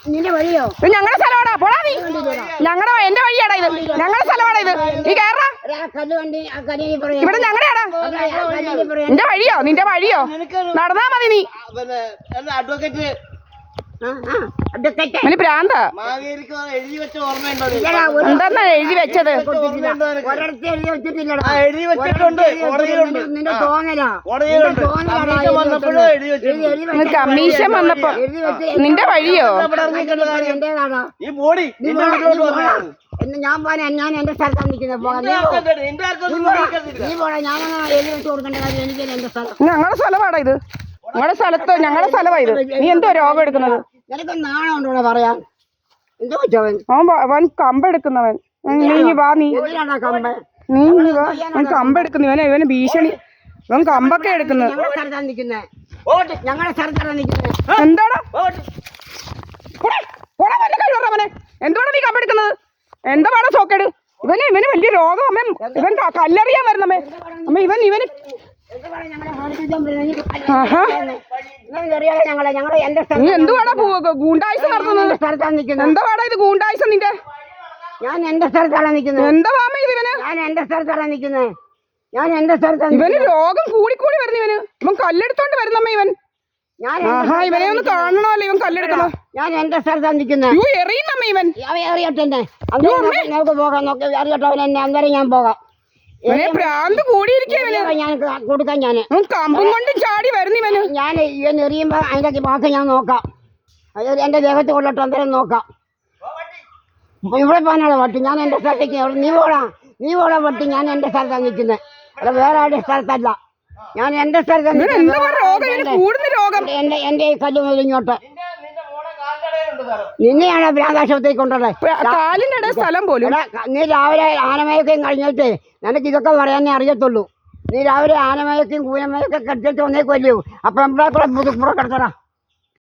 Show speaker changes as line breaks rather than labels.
നിന്റെ വഴിയോ
ഞങ്ങളുടെ സ്ഥലമാടാ പോടാ നീ ഞങ്ങളുടെ എന്റെ വഴിയാടാ ഇത് ഞങ്ങളുടെ സ്ഥലമാടാ ഇത് നീ കേറാ ഇവിടെ ഞങ്ങളുടെയാടാ നിന്റെ വഴിയോ നിന്റെ വഴിയോ നടന്നാ മതി നീ ഭ്രാന്ത എന്താ എഴുതി വെച്ചത് കമ്മീഷൻ വന്നപ്പോ നിന്റെ വഴിയോ
ഞാൻ പോരാ ഞാൻ എന്റെ സ്ഥലത്താണ് നിൽക്കുന്നത് എന്റെ സ്ഥലം
ഞങ്ങളുടെ സ്ഥലമാടാ ഇത് ഞങ്ങളുടെ സ്ഥലത്ത് ഞങ്ങളുടെ സ്ഥലമാ ഇത് നീ എന്തോ രോഗം എടുക്കുന്നത്
നിനക്ക് നാണം ഉണ്ടോ പറയാൻ എന്തോ ചോവൻ
അവൻ കമ്പെടുക്കുന്നവൻ നീ വാ നീ നീ വാ അവൻ കമ്പെടുക്കുന്നു ഇവന് ഭീഷണി ഇവൻ കമ്പൊക്കെ എടുക്കുന്നത്
ഞങ്ങളുടെ സ്ഥലത്താണ് നിൽക്കുന്നത്
എന്താടാ എന്തുകൊണ്ടാ നീ കമ്പെടുക്കുന്നത് എന്താ പാടാ സോക്കേട് ഇവന് വലിയ രോഗം അമ്മ ഇവൻ കല്ലെറിയാൻ വരുന്നമ്മേ അമ്മ ഇവന് നീ എന്തുവാടാ ഗൂണ്ടായുസം നടത്തുന്നത് എന്താടാ ഇത് ഗൂണ്ടായുസം നിന്റെ
ഞാൻ എന്റെ സ്ഥലത്താണ് നിൽക്കുന്നത്
എന്താ വാമ ഇത് ഇവന്
ഞാൻ എന്റെ സ്ഥലത്താണ് നിൽക്കുന്നത് ഞാൻ എന്റെ സ്ഥലത്താണ്
ഇവന് രോഗം കൂടിക്കൂടി വരുന്നു ഇവൻ കല്ലെടുത്തോണ്ട് വരുന്നമ്മ ഇവൻ ഇവനെ ഒന്ന് കാണണമല്ലോ ഇവൻ കല്ലെടുക്കണം
ഞാൻ എന്റെ സ്ഥലത്താണ് നിൽക്കുന്നത്
എറിയുന്നമ്മ ഇവൻ
എറിയട്ടെ നമുക്ക് പോകാം നോക്കി എറിയട്ടെ അവൻ എന്നെ അന്നേരം ഞാൻ പോകാം
ഭ്രാന്ത് കൂടിയിരിക്കവന്
ഞാൻ കൊടുക്കാം ഞാൻ
കമ്പും കൊണ്ട് ചാടി വരുന്നിവന്
ഞാൻ ഇവൻ എറിയുമ്പോ അതിന്റെ ഭാഗം ഞാൻ നോക്കാം എന്റെ ദേഹത്ത് കൊള്ളട്ടെ അന്നേരം നോക്കാം ഇവിടെ പോകാനാണ് പട്ടി ഞാൻ എന്റെ സ്ഥലത്തേക്ക് നീ പോടാ പട്ടി ഞാൻ എന്റെ സ്ഥലത്താണ് നിൽക്കുന്നത് അല്ല വേറെ ആരുടെ സ്ഥലത്തല്ല ഞാൻ എന്റെ സ്ഥലത്താണ് എന്റെ ഈ കല്ല് മുതലിങ്ങോട്ട് നിന്നെയാണ് ഭ്രാന്താശുപത്രിക്ക് കൊണ്ടുള്ളത്
സ്ഥലം പോലും
നീ രാവിലെ ആനമയക്കയും കഴിഞ്ഞിട്ട് നിനക്ക് ഇതൊക്കെ പറയാനേ അറിയത്തുള്ളൂ നീ രാവിലെ ആനമയക്കും കൂനമയൊക്കെ കടിച്ചിട്ട് വന്നേക്കുമല്ലോ അപ്പൊ നമ്മളെ കൂടെ പുറക്കെടുത്തടാ